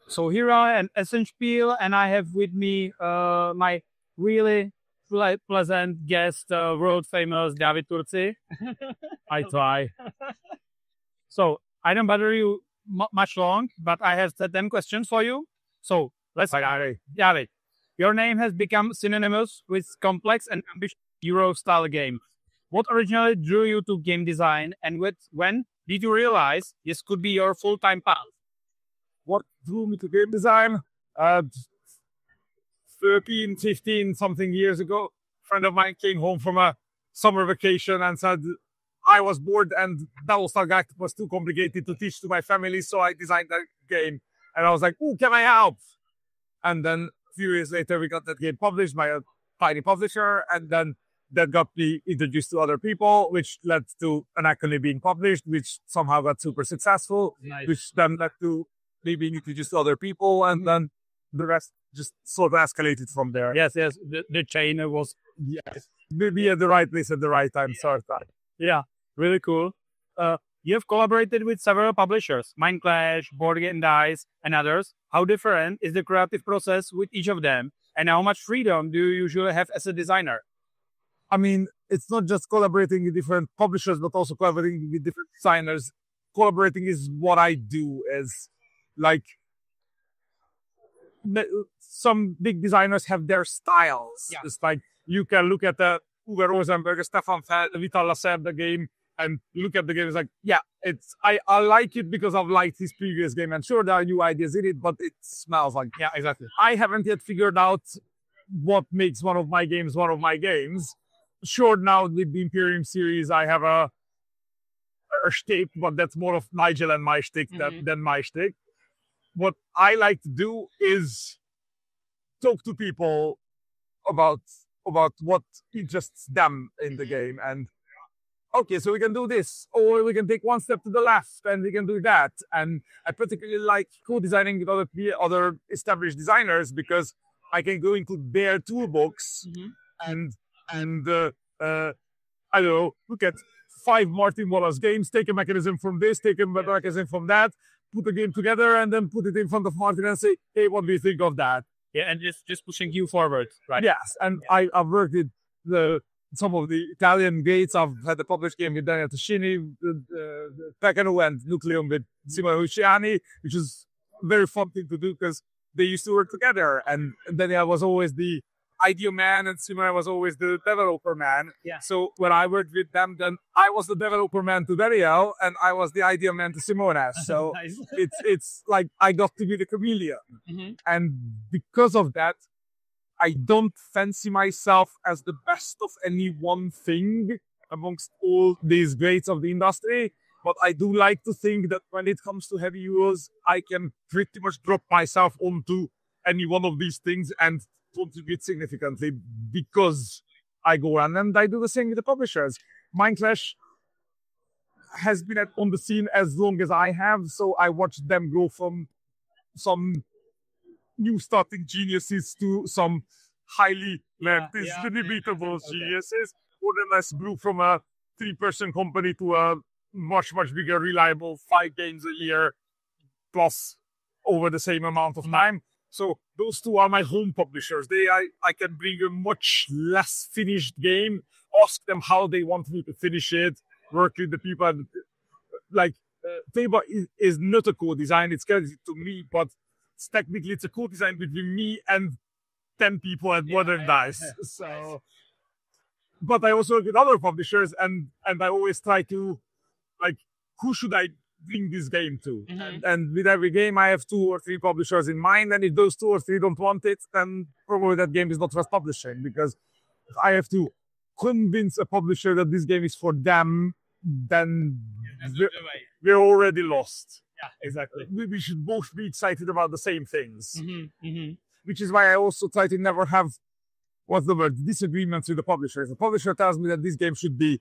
So here I am, Essential, and I have with me my really pleasant guest, world famous Dávid Turczim. I try. So I don't bother you much long, but I have 10 questions for you. So let's start. Dávid, your name has become synonymous with complex and ambitious Euro-style games. What originally drew you to game design, and when did you realize this could be your full-time path? What drew me to game design? 13, 15 something years ago, a friend of mine came home from a summer vacation and said, I was bored and Battlestar Galactica was too complicated to teach to my family, so I designed that game. And I was like, "Ooh, can I help?" And then a few years later, we got that game published by a tiny publisher, and then that got me introduced to other people, which led to an Acme being published, which somehow got super successful, which then led to me being introduced to other people, and then the rest just sort of escalated from there. Yes. The chain was Maybe at the right place at the right time, sort of. Yeah, really cool. You have collaborated with several publishers, Mind Clash, Board Game Dice, and others. How different is the creative process with each of them, and how much freedom do you usually have as a designer? I mean, it's not just collaborating with different publishers, but also collaborating with different designers. Collaborating is what I do. Is like some big designers have their styles. Yeah. It's like you can look at the Uwe Rosenberg, Stefan Vital Lacerda game, and look at the game. It's like, yeah, I like it because I've liked his previous game, and sure, there are new ideas in it, but it smells like, Yeah, exactly. I haven't yet figured out what makes one of my games one of my games. Sure, now with the Imperium series, I have a shtick, but that's more of Nigel and my shtick than my shtick. What I like to do is talk to people about what interests them in the game. And okay, so we can do this, or we can take one step to the left and we can do that. And I particularly like co-designing with other established designers because I can go into their toolbox and I don't know, look at 5 Martin Wallace games, take a mechanism from this, take a mechanism from that, put the game together, and then put it in front of Martin and say, hey, what do you think of that? Yeah, and just pushing you forward, right? Yes, and I've worked with some of the Italian greats. I've had a published game with Daniel Toscini, Pecano, and Nucleum with Simone Luciani, which is a very fun thing to do because they used to work together. And Daniel was always the idea man, and Simone was always the developer man. Yeah. So when I worked with them, then I was the developer man to Daniel, and I was the idea man to Simone. So Nice. it's like I got to be the chameleon. And because of that, I don't fancy myself as the best of any one thing amongst all these greats of the industry. But I do like to think that when it comes to heavy Euros, I can pretty much drop myself onto any one of these things and contribute significantly because I go on, and I do the same with the publishers. Mind Clash has been on the scene as long as I have, so I watched them grow from some new starting geniuses to some highly unbeatable geniuses. More than less grew from a 3-person company to a much bigger, reliable 5 games a year plus over the same amount of time. So those two are my home publishers. I can bring a much less finished game, ask them how they want me to finish it, work with the people. Like Feba is not a co-design; it's credited to me, but technically it's a co-design between me and 10 people at Modern Dice. So, but I also work with other publishers, and I always try to like, who should I bring this game to? And with every game, I have 2 or 3 publishers in mind. And if those 2 or 3 don't want it, then probably that game is not worth publishing, because if I have to convince a publisher that this game is for them, then we're already lost. Yeah, exactly. We should both be excited about the same things. Which is why I also try to never have, disagreements with the publisher. If the publisher tells me that this game should be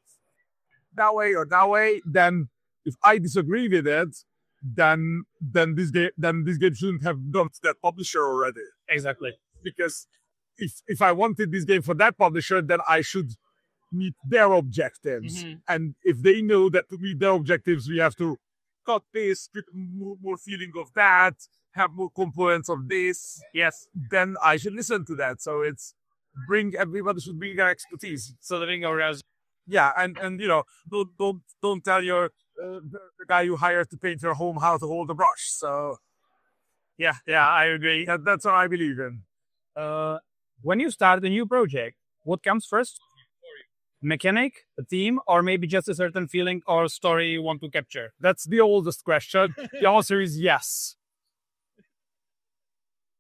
that way or that way, then if I disagree with it, then this game shouldn't have gone to that publisher already. Exactly. Because if I wanted this game for that publisher, then I should meet their objectives. And if they know that to meet their objectives, we have to cut this, get more feeling of that, have more components of this, Yes. then I should listen to that. So everybody should bring their expertise. So living around. Yeah, and don't tell your the guy you hired to paint your home how to hold a brush. So Yeah, I agree. that's what I believe in. When you start a new project, what comes first? Mechanic, a theme, or maybe just a certain feeling or story you want to capture? That's the oldest question. The answer is yes.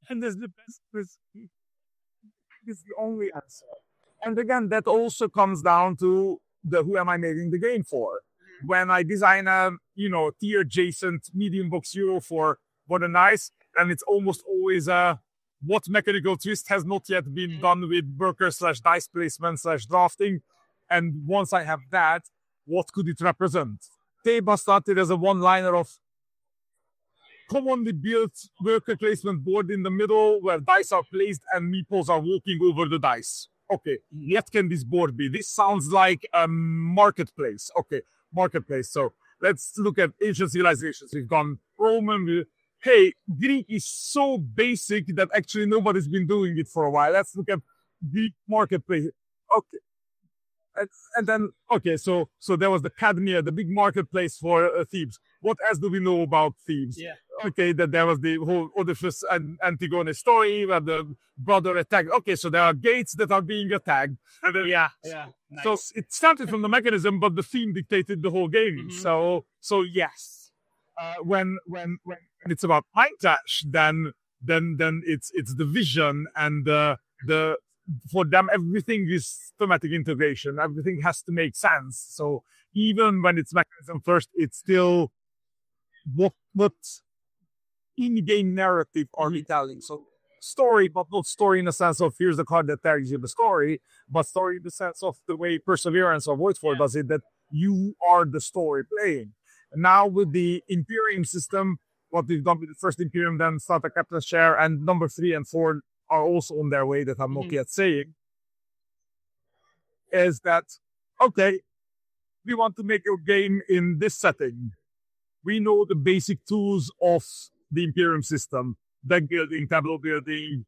And that's the best. It's the only answer. And again, that also comes down to who am I making the game for? When I design a tier adjacent medium box euro for modernize, and it's almost always what mechanical twist has not yet been done with worker/dice placement /drafting. And once I have that, what could it represent? Teba started as a one-liner of commonly built worker placement board in the middle where dice are placed and meeples are walking over the dice. Okay, what can this board be? This sounds like a marketplace. Okay, marketplace. So let's look at ancient civilizations. We've gone Roman. Hey, Greek is so basic that actually nobody's been doing it for a while. Let's look at Greek marketplace. Okay. And then, okay, so there was the Cadmea, the big marketplace for Thebes. What else do we know about Thebes? Yeah. Okay, that there was the whole Odysseus and Antigone story where the brother attacked. Okay, so there are gates that are being attacked. And then, Nice. So it started from the mechanism, but the theme dictated the whole game. Mm-hmm. So yes, when it's about mind dash, then it's the vision and the for them everything is thematic integration. Everything has to make sense. So even when it's mechanism first, it's still what in-game narrative are we telling? So story, but not story in the sense of here's the card that tells you the story, but story in the sense of the way Perseverance or Voidfall does it, that you are the story playing. And now with the Imperium system, what we've done with the first Imperium, then Starter Captain's Chair, and number 3 and 4 are also on their way that I'm not yet saying, is that, okay, we want to make a game in this setting. We know the basic tools of the Imperium system, deck building, tableau building,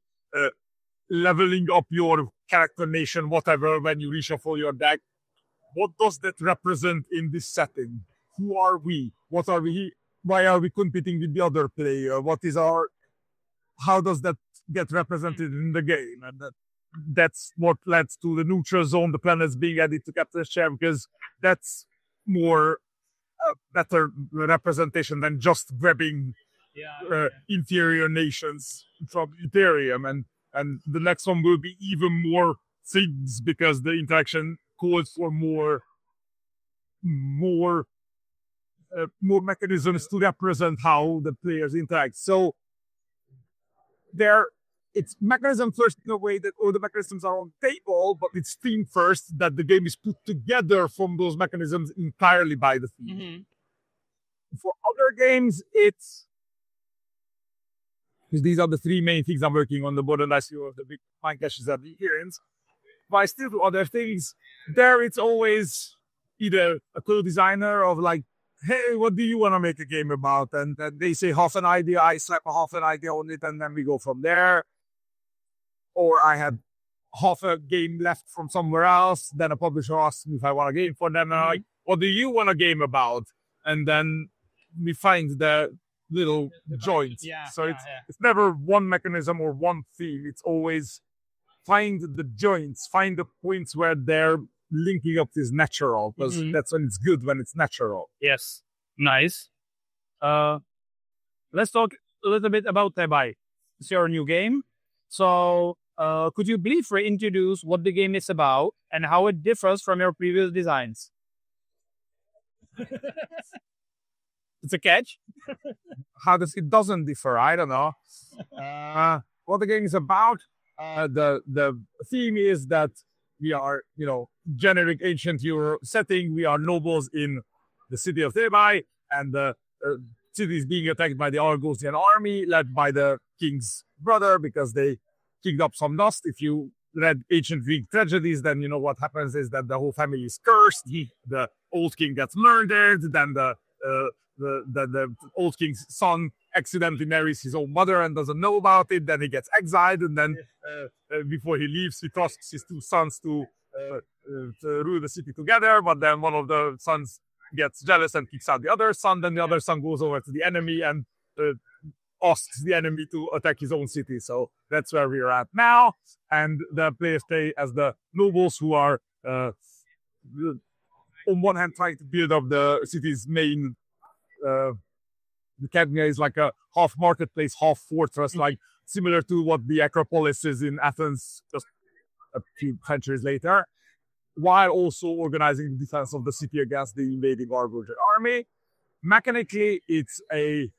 leveling up your character nation, whatever, when you reshuffle your deck. What does that represent in this setting? Who are we? What are we? Why are we competing with the other player? How does that get represented in the game? And that's what led to the neutral zone, the planets being added to Captain's Chair, because that's more better representation than just grabbing interior nations from Ethereum. And the next one will be even more things because the interaction calls for more mechanisms to represent how the players interact. So it's mechanism first in a way that all the mechanisms are on table, but it's theme first, that the game is put together from those mechanisms entirely by the theme. Mm-hmm. For other games, because these are the 3 main things I'm working on, the modern ICO, the big mind caches and the adherence. But I still do other things. There it's always either a co-designer of like, hey, what do you want to make a game about? And then they say half an idea, I slap a half an idea on it, and then we go from there. Or I had half a game left from somewhere else, then a publisher asks me if I want a game for them, and I'm like, what do you want a game about? And then we find the little joints. It's never one mechanism or one theme. It's always find the joints, find the points where they're linking up is natural, because that's when it's good, when it's natural. Yes. Nice. Let's talk a little bit about Tebai. It's your new game. So could you briefly introduce what the game is about and how it differs from your previous designs? It's a catch. How it doesn't differ, I don't know. What the game is about, the theme is that we are, generic ancient Euro setting. We are nobles in the city of Thebai, and the city is being attacked by the Argosian army, led by the king's brother, because they kicked up some dust. If you read ancient Greek tragedies, then you know what happens is that the whole family is cursed. The old king gets murdered, then the the old king's son accidentally marries his own mother and doesn't know about it. Then he gets exiled, and then before he leaves, he trusts his two sons to rule the city together. But then one of the sons gets jealous and kicks out the other son. Then the other son goes over to the enemy and asks the enemy to attack his own city. So that's where we're at now. And the players play as the nobles who are, on one hand, trying to build up the city's main. The Cadmia is like a half marketplace, half fortress, like similar to what the Acropolis is in Athens just a few centuries later, while also organizing the defense of the city against the invading Argogian army. Mechanically, it's a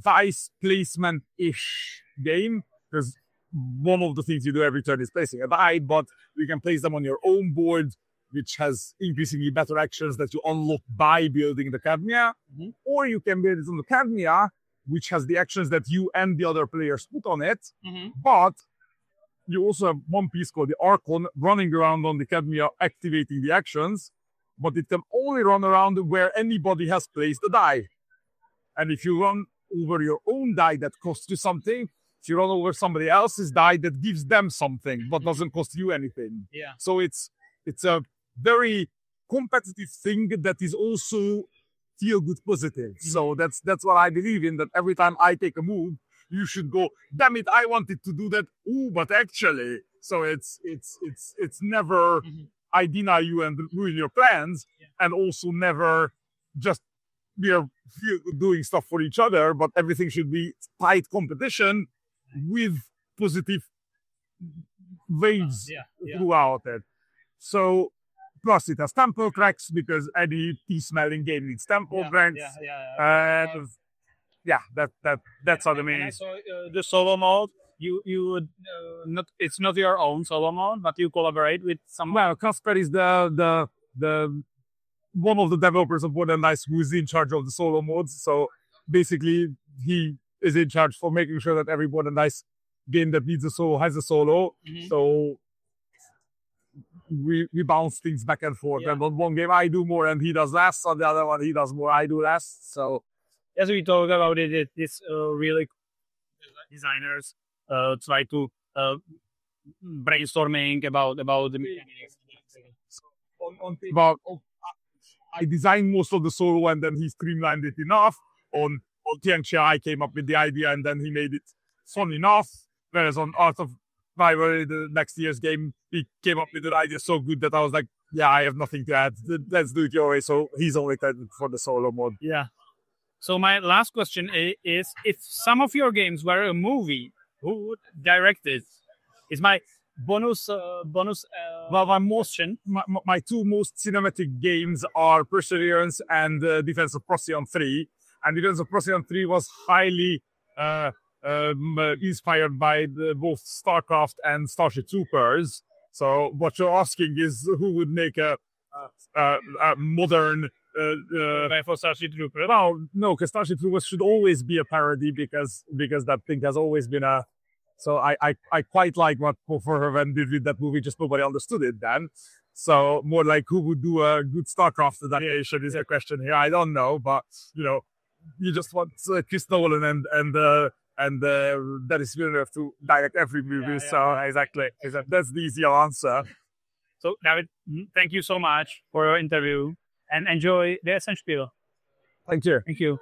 dice placement-ish game, because one of the things you do every turn is placing a die, but you can place them on your own board, which has increasingly better actions that you unlock by building the Cadmia, or you can build it on the Cadmia, which has the actions that you and the other players put on it, but you also have one piece called the Archon running around on the Cadmia activating the actions, but it can only run around where anybody has placed a die. And if you run over your own die that costs you something, if you run over somebody else's die that gives them something but doesn't cost you anything. Yeah. So it's a very competitive thing that is also feel good positive. So that's what I believe in, that every time I take a move, you should go, damn it, I wanted to do that. Ooh, but actually. So it's never I deny you and ruin your plans, and also never just doing stuff for each other, but everything should be tight competition with positive waves throughout it. So plus it has tempo cracks, because any tea-smelling game needs tempo cracks. And that's how the main. So the solo mode, you would not. It's not your own solo mode, but you collaborate with someone. Well, Kasper is the one of the developers of Modern Dice who is in charge of the solo modes. So basically, he is in charge for making sure that every Modern Dice game that needs a solo has a solo. So we bounce things back and forth. And on one game I do more and he does less. On the other one he does more, I do less. So as we talk about it, this really designers try to brainstorming about the mechanics. I designed most of the solo and then he streamlined it enough. On Tianxia, I came up with the idea and then he made it fun enough. Whereas on Art of Rivalry, the next year's game, he came up with an idea so good that I was like, yeah, I have nothing to add. Let's do it your way. So he's only credited for the solo mode. Yeah. So my last question is, if some of your games were a movie, who would direct it? Is my bonus my two most cinematic games are Perseverance and Defense of Procyon 3. And Defense of Procyon 3 was highly inspired by both StarCraft and Starship Troopers. So what you're asking is who would make a modern for Starship Troopers? No, because Starship Troopers should always be a parody, because that thing has always been a. So I quite like what Verhoeven did with that movie, just nobody understood it then. So more like who would do a good StarCraft adaptation is a question here. I don't know, but you just want Chris Nolan and Dennis Villeneuve to direct every movie. So exactly, that's the easy answer. So David, thank you so much for your interview and enjoy the S05E22. Thank you. Thank you.